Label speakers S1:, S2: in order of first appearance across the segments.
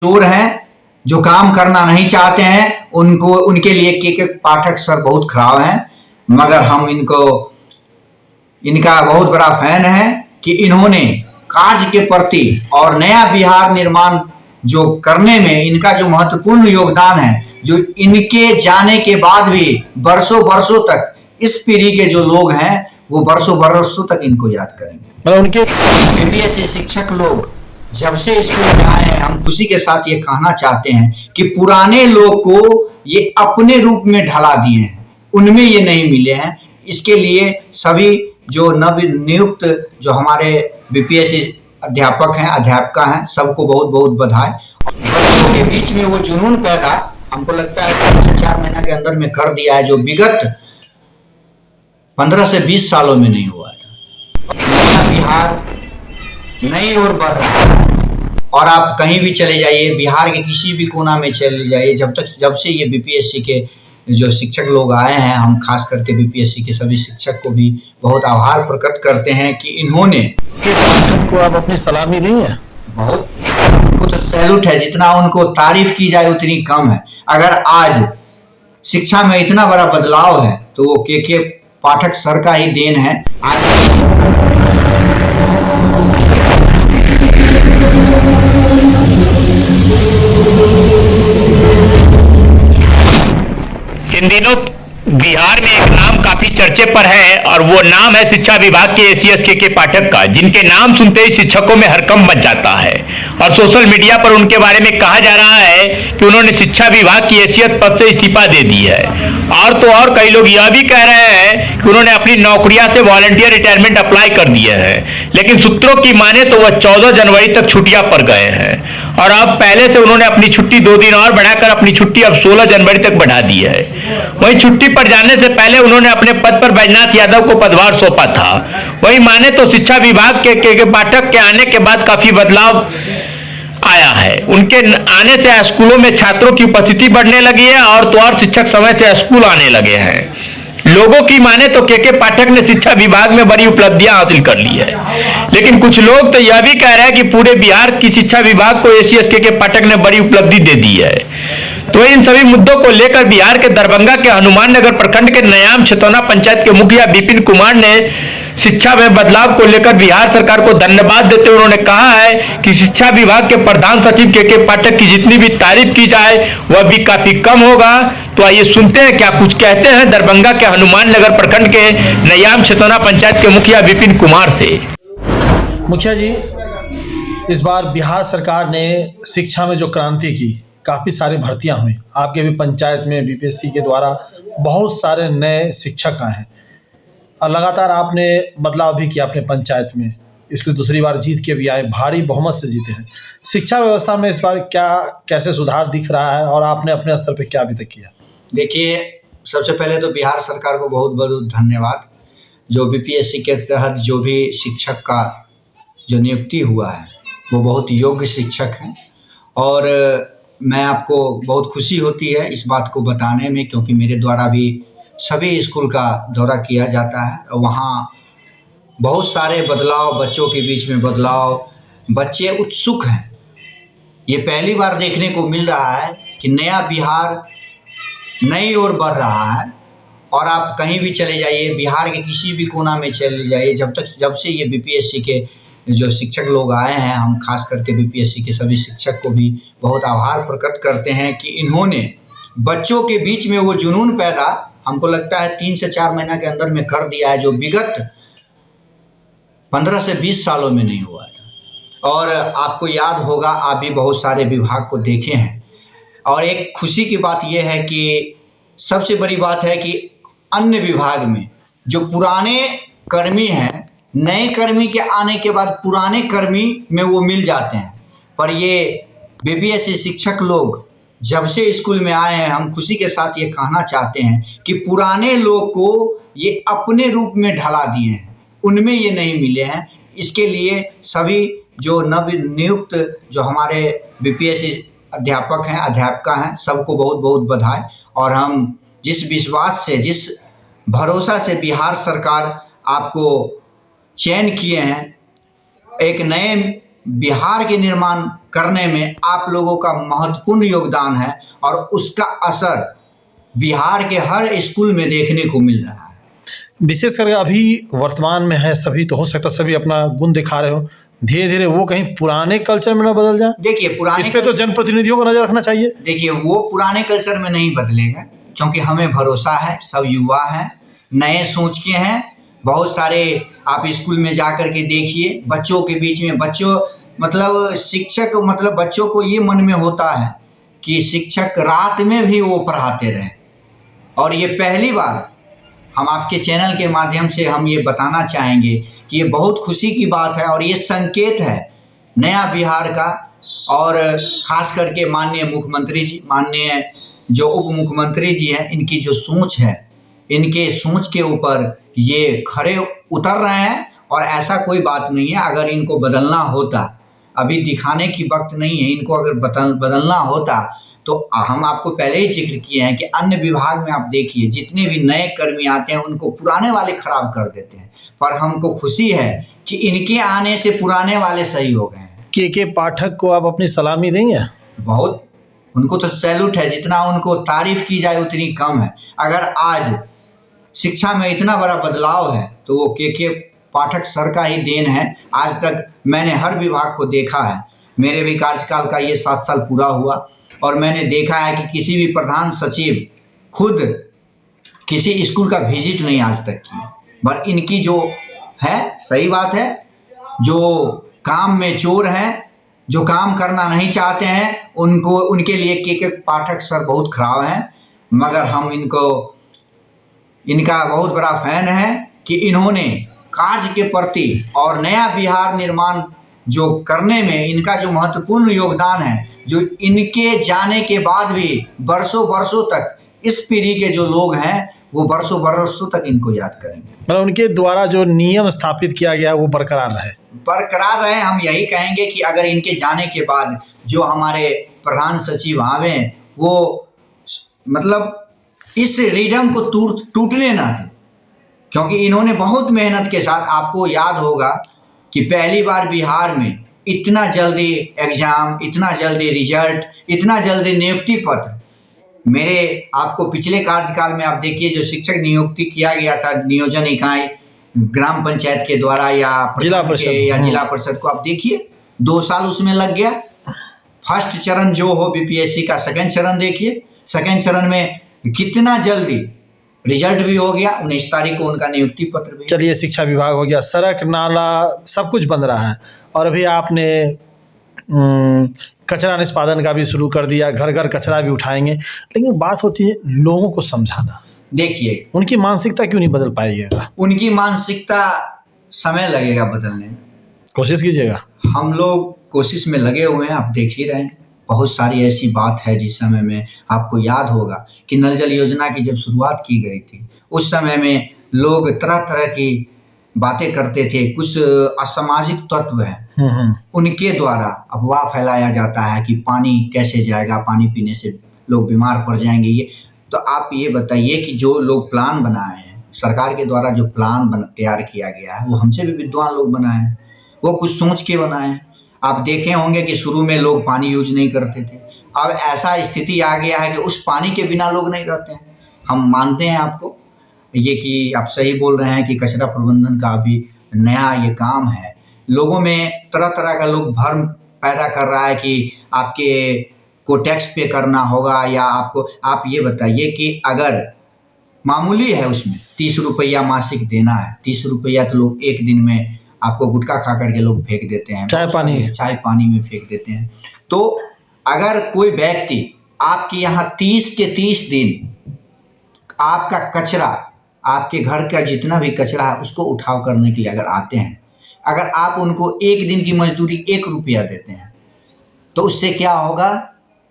S1: चोर हैं जो काम करना नहीं चाहते हैं, उनको उनके लिए के पाठक सर बहुत खराब हैं। मगर हम इनका बहुत बड़ा फैन है कि इन्होंने कार्य के प्रति और नया बिहार निर्माण जो करने में इनका जो महत्वपूर्ण योगदान है, जो इनके जाने के बाद भी वर्षों वर्षों तक इस पीढ़ी के जो लोग हैं वो वर्षों वर्षों तक इनको याद करेंगे।
S2: उनके
S1: बीपीएससी शिक्षक लोग जब से स्कूल में आए हैं, हम खुशी के साथ ये कहना चाहते हैं कि पुराने लोग को ये अपने रूप में ढला दिए हैं, उनमें ये नहीं मिले हैं। इसके लिए सभी जो नव नियुक्त जो हमारे बीपीएससी अध्यापक हैं, अध्यापिका हैं, सबको बहुत बहुत बधाई। बच्चों के बीच में वो जुनून पैदा हमको लगता है 3 से 4 महीना के अंदर में कर दिया है, जो विगत 15 से 20 सालों में नहीं हुआ था। नया बिहार नई ओर बढ़ रहा है और आप कहीं भी चले जाइए, बिहार के किसी भी कोना में चले जाइए, जब से ये बीपीएससी के जो शिक्षक लोग आए हैं, हम खास करके बीपीएससी के सभी शिक्षक को भी बहुत आभार प्रकट करते हैं कि इन्होंने
S2: को आप अपनी सलामी दी है।
S1: बहुत उनको तो सैल्यूट है, जितना उनको तारीफ की जाए उतनी कम है। अगर आज शिक्षा में इतना बड़ा बदलाव है तो वो के पाठक सर का ही देन है।
S3: इन दिनों बिहार में एक नाम काफी चर्चे पर है और वो नाम है शिक्षा विभाग के एसीएस के पाठक का, जिनके नाम सुनते ही शिक्षकों में हड़कंप मच जाता है और सोशल मीडिया पर उनके बारे में कहा जा रहा है कि उन्होंने शिक्षा विभाग की हैसियत पद से इस्तीफा दे दी है। और तो और कई लोग यह भी कह रहे हैं कि उन्होंने अपनी नौकरियां से वॉलंटियर रिटायरमेंट अप्लाई कर दिया है, लेकिन सूत्रों की माने तो वह 14 जनवरी तक छुट्टियां पर गए हैं और अब पहले से उन्होंने अपनी छुट्टी 2 दिन और बढ़ाकर अपनी छुट्टी अब 16 जनवरी तक बढ़ा दी है। वहीं छुट्टी पर जाने से पहले उन्होंने अपने पद पर बैजनाथ यादव को पदभार सौंपा था। वहीं माने तो शिक्षा विभाग के पाठक के आने के बाद काफी बदलाव आया है। उनके आने से स्कूलों में छात्रों की उपस्थिति बढ़ने लगी है और तो और शिक्षक समय से स्कूल आने लगे हैं। लोगों की माने तो के पाठक ने शिक्षा विभाग में बड़ी उपलब्धियां हासिल कर ली है, लेकिन कुछ लोग तो यह भी कह रहे हैं कि पूरे बिहार की शिक्षा विभाग को एसीएस के पाठक ने बड़ी उपलब्धि दे दी है। तो इन सभी मुद्दों को लेकर बिहार के दरभंगा के हनुमान नगर प्रखंड के नयाम छितौना पंचायत के मुखिया विपिन कुमार ने शिक्षा में बदलाव को लेकर बिहार सरकार को धन्यवाद देते हुए उन्होंने कहा है कि शिक्षा विभाग के प्रधान सचिव के पाठक की जितनी भी तारीफ की जाए वह भी काफी कम होगा। तो आइए सुनते हैं क्या कुछ कहते हैं दरभंगा के हनुमान नगर प्रखंड के नयाम छितौना पंचायत के मुखिया विपिन कुमार से।
S2: मुखिया जी, इस बार बिहार सरकार ने शिक्षा में जो क्रांति की, काफ़ी सारी भर्तियां हुई। आपके भी पंचायत में बीपीएससी के द्वारा बहुत सारे नए शिक्षक आए हैं और लगातार आपने बदलाव भी किया अपने पंचायत में, इसलिए दूसरी बार जीत के भी आए, भारी बहुमत से जीते हैं। शिक्षा व्यवस्था में इस बार कैसे सुधार दिख रहा है और आपने अपने स्तर पर क्या अभी तक किया?
S1: देखिए, सबसे पहले तो बिहार सरकार को बहुत बहुत धन्यवाद। जो बीपीएससी के तहत जो भी शिक्षक का जो नियुक्ति हुआ है वो बहुत योग्य शिक्षक हैं और मैं आपको बहुत खुशी होती है इस बात को बताने में, क्योंकि मेरे द्वारा भी सभी स्कूल का दौरा किया जाता है और वहाँ बहुत सारे बदलाव, बच्चों के बीच में बदलाव, बच्चे उत्सुक हैं। ये पहली बार देखने को मिल रहा है कि नया बिहार नई ओर बढ़ रहा है और आप कहीं भी चले जाइए, बिहार के किसी भी कोना में चले जाइए, जब से ये बीपीएससी के जो शिक्षक लोग आए हैं, हम खास करके बीपीएससी के सभी शिक्षक को भी बहुत आभार प्रकट करते हैं कि इन्होंने बच्चों के बीच में वो जुनून पैदा हमको लगता है 3 से 4 महीना के अंदर में कर दिया है, जो विगत 15 से 20 सालों में नहीं हुआ था। और आपको याद होगा, आप भी बहुत सारे विभाग को देखे हैं और एक खुशी की बात यह है कि सबसे बड़ी बात है कि अन्य विभाग में जो पुराने कर्मी हैं, नए कर्मी के आने के बाद पुराने कर्मी में वो मिल जाते हैं, पर ये बीपीएससी शिक्षक लोग जब से स्कूल में आए हैं, हम खुशी के साथ ये कहना चाहते हैं कि पुराने लोग को ये अपने रूप में ढला दिए हैं, उनमें ये नहीं मिले हैं। इसके लिए सभी जो नव नियुक्त जो हमारे बीपीएससी अध्यापक हैं, अध्यापिका हैं, सबको बहुत बहुत बधाई। और हम जिस विश्वास से, जिस भरोसा से बिहार सरकार आपको चयन किए हैं, एक नए बिहार के निर्माण करने में आप लोगों का महत्वपूर्ण योगदान है और उसका असर बिहार के हर स्कूल में देखने को मिल रहा है।
S2: विशेष करके अभी वर्तमान में है सभी, तो हो सकता है सभी अपना गुण दिखा रहे हो, धीरे धीरे वो कहीं पुराने कल्चर में ना बदल जाए।
S1: देखिए पुराने
S2: इस पे तो जनप्रतिनिधियों को नजर रखना चाहिए।
S1: देखिए वो पुराने कल्चर में नहीं बदलेगा, क्योंकि हमें भरोसा है, सब युवा हैं, नए सोच के हैं। बहुत सारे आप स्कूल में जा कर के देखिए, बच्चों के बीच में बच्चों मतलब शिक्षक मतलब बच्चों को ये मन में होता है कि शिक्षक रात में भी वो पढ़ाते रहे। और ये पहली बार हम आपके चैनल के माध्यम से हम ये बताना चाहेंगे कि ये बहुत खुशी की बात है और ये संकेत है नया बिहार का। और खास करके माननीय मुख्यमंत्री जी, माननीय जो उप मुख्यमंत्री जी हैं, इनकी जो सोच है, इनके सोच के ऊपर ये खरे उतर रहे हैं। और ऐसा कोई बात नहीं है, अगर इनको बदलना होता, अभी दिखाने की वक्त नहीं है, इनको अगर बदलना होता तो हम आपको पहले ही जिक्र किए हैं कि अन्य विभाग में आप देखिए जितने भी नए कर्मी आते हैं उनको पुराने वाले खराब कर देते हैं। पर हमको खुशी है कि इनके आने से पुराने वाले सही हो गए हैं।
S2: के पाठक को आप अपनी सलामी देंगे?
S1: बहुत, उनको तो सैल्यूट है, जितना उनको तारीफ की जाए उतनी कम है। अगर आज शिक्षा में इतना बड़ा बदलाव है तो वो के पाठक सर का ही देन है। आज तक मैंने हर विभाग को देखा है, मेरे भी कार्यकाल का ये 7 साल पूरा हुआ और मैंने देखा है कि किसी भी प्रधान सचिव खुद किसी स्कूल का विजिट नहीं आज तक की। पर इनकी जो है, सही बात है, जो काम में चोर हैं, जो काम करना नहीं चाहते हैं, उनको उनके लिए के पाठक सर बहुत खराब हैं। मगर हम इनका बहुत बड़ा फैन है कि इन्होंने कार्य के प्रति और नया बिहार निर्माण जो करने में इनका जो महत्वपूर्ण योगदान है, जो इनके जाने के बाद भी वर्षों वर्षों तक इस पीढ़ी के जो लोग हैं वो वर्षों वर्षों तक इनको याद करेंगे।
S2: मतलब उनके द्वारा जो नियम स्थापित किया गया वो बरकरार रहे।
S1: हम यही कहेंगे कि अगर इनके जाने के बाद जो हमारे प्रधान सचिव आवे वो मतलब इस रिदम को टूटने ना दें, क्योंकि इन्होंने बहुत मेहनत के साथ, आपको याद होगा कि पहली बार बिहार में इतना जल्दी एग्जाम, इतना जल्दी रिजल्ट, इतना जल्दी नियुक्ति पत्र। मेरे आपको पिछले कार्यकाल में आप देखिए जो शिक्षक नियुक्ति किया गया था नियोजन इकाई ग्राम पंचायत के द्वारा या
S2: जिला परिषद
S1: को आप देखिए 2 साल उसमें लग गया। फर्स्ट चरण जो हो बीपीएससी का, सेकंड चरण देखिए, सेकंड चरण में कितना जल्दी रिजल्ट भी हो गया, 19 तारीख को उनका नियुक्ति पत्र भी।
S2: चलिए, शिक्षा विभाग हो गया, सड़क नाला सब कुछ बन रहा है और अभी आपने कचरा निष्पादन का भी शुरू कर दिया, घर घर कचरा भी उठाएंगे। लेकिन बात होती है लोगों को समझाना।
S1: देखिए
S2: उनकी मानसिकता क्यों नहीं बदल पाएगा?
S1: उनकी मानसिकता समय लगेगा बदलने में,
S2: कोशिश कीजिएगा।
S1: हम लोग कोशिश में लगे हुए हैं, आप देख ही रहे हैं। बहुत सारी ऐसी बात है जिस समय में आपको याद होगा कि नल जल योजना की जब शुरुआत की गई थी उस समय में लोग तरह तरह की बातें करते थे। कुछ असामाजिक तत्व हैं, उनके द्वारा अफवाह फैलाया जाता है कि पानी कैसे जाएगा, पानी पीने से लोग बीमार पड़ जाएंगे। ये तो आप ये बताइए कि जो लोग प्लान बनाए हैं, सरकार के द्वारा जो प्लान तैयार किया गया है वो हमसे भी विद्वान लोग बनाए हैं, वो कुछ सोच के बनाए हैं। आप देखे होंगे कि शुरू में लोग पानी यूज नहीं करते थे, अब ऐसा स्थिति आ गया है कि उस पानी के बिना लोग नहीं रहते हैं। हम मानते हैं आपको ये कि आप सही बोल रहे हैं कि कचरा प्रबंधन का अभी नया ये काम है, लोगों में तरह तरह का लोग भ्रम पैदा कर रहा है कि आपके को टैक्स पे करना होगा या आपको। आप ये बताइए कि अगर मामूली है उसमें 30 रुपया मासिक देना है, 30 रुपया तो लोग एक दिन में आपको गुटखा खा करके लोग फेंक देते हैं, चाय पानी में फेंक देते हैं। तो अगर कोई व्यक्ति आपके यहाँ 30 के 30 दिन आपका कचरा, आपके घर का जितना भी कचरा है उसको उठाव करने के लिए अगर आते हैं, अगर आप उनको एक दिन की मजदूरी 1 रुपया देते हैं तो उससे क्या होगा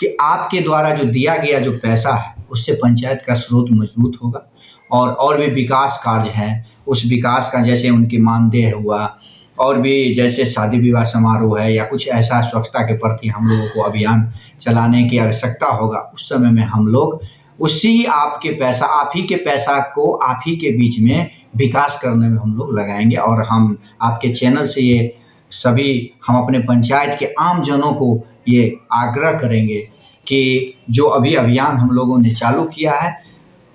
S1: कि आपके द्वारा जो दिया गया जो पैसा है उससे पंचायत का स्रोत मजबूत होगा और भी विकास कार्य हैं उस विकास का, जैसे उनके मानदेय हुआ और भी जैसे शादी विवाह समारोह है या कुछ ऐसा स्वच्छता के प्रति हम लोगों को अभियान चलाने की आवश्यकता होगा, उस समय में हम लोग उसी आपके पैसा, आप ही के पैसा को आप ही के बीच में विकास करने में हम लोग लगाएंगे। और हम आपके चैनल से ये सभी हम अपने पंचायत के आम जनों को ये आग्रह करेंगे कि जो अभी अभियान हम लोगों ने चालू किया है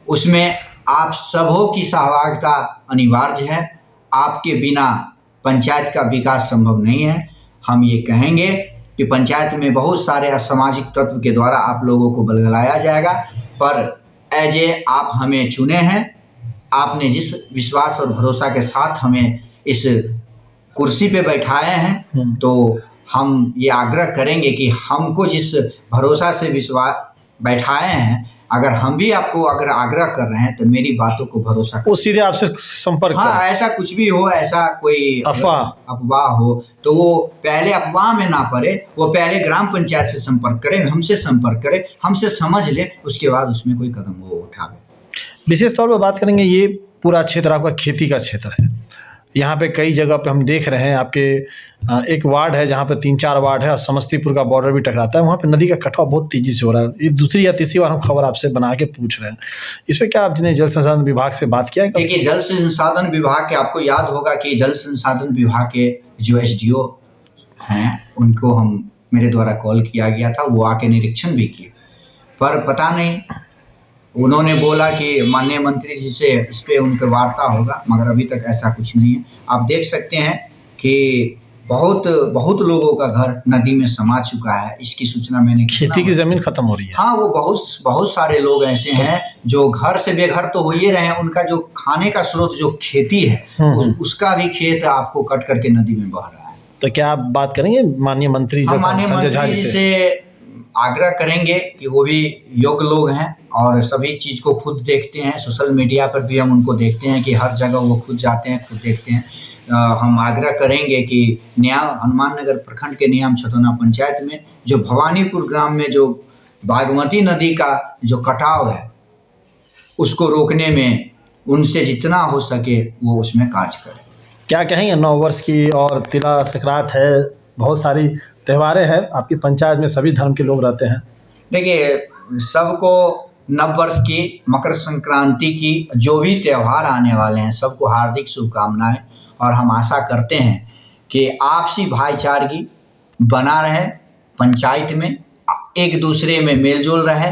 S1: उसमें आप सबों की सहभागिता अनिवार्य है। आपके बिना पंचायत का विकास संभव नहीं है। हम ये कहेंगे कि पंचायत में बहुत सारे असामाजिक तत्व के द्वारा आप लोगों को बलगलाया जाएगा, पर एज ए आप हमें चुने हैं, आपने जिस विश्वास और भरोसा के साथ हमें इस कुर्सी पे बैठाए हैं, तो हम ये आग्रह करेंगे कि हमको जिस भरोसा से विश्वास बैठाए हैं, अगर हम भी आपको अगर आग्रह कर रहे हैं तो मेरी बातों को भरोसा करें।
S2: वो सीधे आपसे संपर्क
S1: हाँ,
S2: करें।
S1: ऐसा कुछ भी हो, ऐसा कोई अफवाह हो तो वो पहले अफवाह में ना पड़े, वो पहले ग्राम पंचायत से संपर्क करें, हमसे संपर्क करें, हमसे समझ ले, उसके बाद उसमें कोई कदम वो उठावे।
S2: विशेष तौर पर बात करेंगे, ये पूरा क्षेत्र आपका खेती का क्षेत्र है। यहाँ पे कई जगह पे हम देख रहे हैं, आपके एक वार्ड है जहाँ पे 3-4 वार्ड है और समस्तीपुर का बॉर्डर भी टकराता है, वहाँ पे नदी का कटाव बहुत तेजी से हो रहा है। ये दूसरी या तीसरी बार हम खबर आपसे बना के पूछ रहे हैं, इस पर क्या आपने जल संसाधन विभाग से बात किया है?
S1: देखिए, जल संसाधन विभाग के, आपको याद होगा कि जल संसाधन विभाग के जो SDO हैं उनको मेरे द्वारा कॉल किया गया था, वो आके निरीक्षण भी किए, पर पता नहीं, उन्होंने बोला कि माननीय मंत्री जी से इस पे उनका वार्ता होगा, मगर अभी तक ऐसा कुछ नहीं है। आप देख सकते हैं कि बहुत लोगों का घर नदी में समा चुका है, इसकी सूचना मैंने,
S2: खेती की जमीन खत्म हो रही है।
S1: हाँ, वो बहुत सारे लोग ऐसे हैं जो घर से बेघर तो हो ही रहे हैं, उनका जो खाने का स्रोत जो खेती है उसका भी खेत आपको कट करके नदी में बह रहा है।
S2: तो क्या आप बात करेंगे माननीय मंत्री
S1: मंत्री जी से आग्रह करेंगे कि वो भी योग्य लोग हैं और सभी चीज़ को खुद देखते हैं, सोशल मीडिया पर भी हम उनको देखते हैं कि हर जगह वो खुद जाते हैं, खुद देखते हैं। हम आग्रह करेंगे कि हनुमान नगर प्रखंड के न्याम छतौना पंचायत में जो भवानीपुर ग्राम में जो बागमती नदी का जो कटाव है उसको रोकने में उनसे जितना हो सके वो उसमें कार्य करें।
S2: क्या कहेंगे, 9 वर्ष की और तिला संक्रांत है, बहुत सारी त्योहारें हैं आपकी पंचायत में, सभी धर्म के लोग रहते हैं।
S1: देखिए, सबको नव वर्ष की, मकर संक्रांति की, जो भी त्यौहार आने वाले हैं सबको हार्दिक शुभकामनाएं, और हम आशा करते हैं कि आपसी भाईचारगी बना रहे, पंचायत में एक दूसरे में मेलजोल रहे,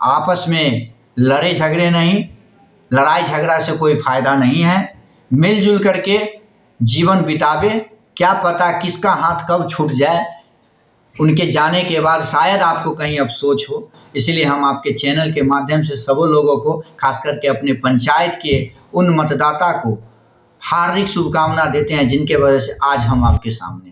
S1: आपस में लड़े झगड़े नहीं, लड़ाई झगड़ा से कोई फायदा नहीं है, मिलजुल करके जीवन बितावे। क्या पता किसका हाथ कब छूट जाए, उनके जाने के बाद शायद आपको कहीं अफसोस हो। इसलिए हम आपके चैनल के माध्यम से सब लोगों को, खास करके अपने पंचायत के उन मतदाता को हार्दिक शुभकामना देते हैं जिनके वजह से आज हम आपके सामने